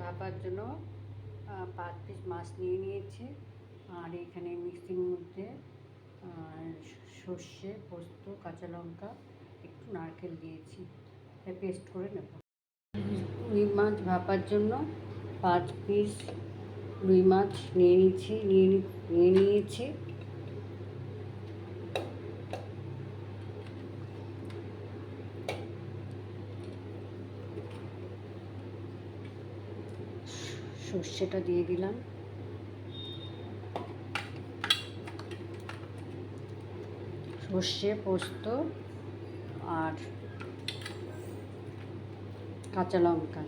ভাপার জন্য 5 পিস মাছ নিয়ে নিয়েছি। আর এখানে মিক্সির মধ্যে সর্ষে, পোস্ত, কাঁচা লঙ্কা, একটু নারকেল দিয়েছি, পেস্ট করে নেব। রুই মাছ ভাপার জন্য 5 পিস রুই মাছ নিয়ে নিয়েছি। সর্ষেটা দিয়ে দিলাম, সর্ষে, পোস্ত আর কাঁচা লঙ্কা,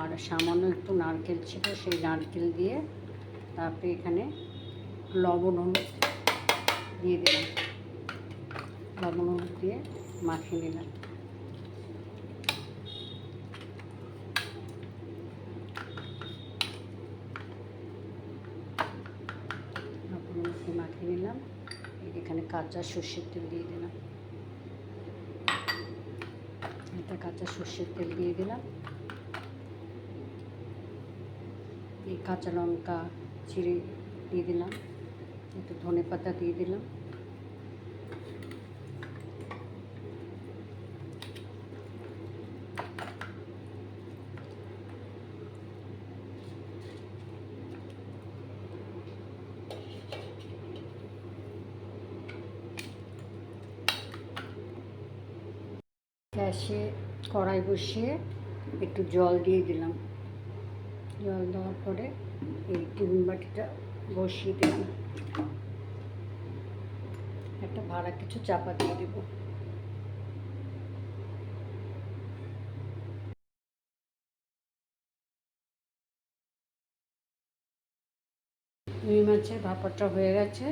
আর সামান্য একটু নারকেল ছিল, সেই নারকেল দিয়ে তারপরে এখানে লবণ হলুদ দিয়ে দিলাম, লবণ হলুদ দিয়ে মাখিয়ে নিলাম। লবণ হলুদ দিয়ে মাখিয়ে নিলাম। এখানে কাঁচা সর্ষের তেল দিয়ে দিলাম, এটা কাঁচা সর্ষের তেল দিয়ে দিলাম। এই কাঁচা লঙ্কা চিড়ে দিয়ে দিলাম, একটু ধনে পাতা দিয়ে দিলাম। গ্যাসে কড়াই বসিয়ে একটু জল দিয়ে দিলাম, জল দেওয়ার পরে এই টিফিন বাটিটা বসিয়ে দিলাম, একটা ভাড়া কিছু চাপা দিয়ে দেব। রুই মাছের ভাপাটা হয়ে গেছে।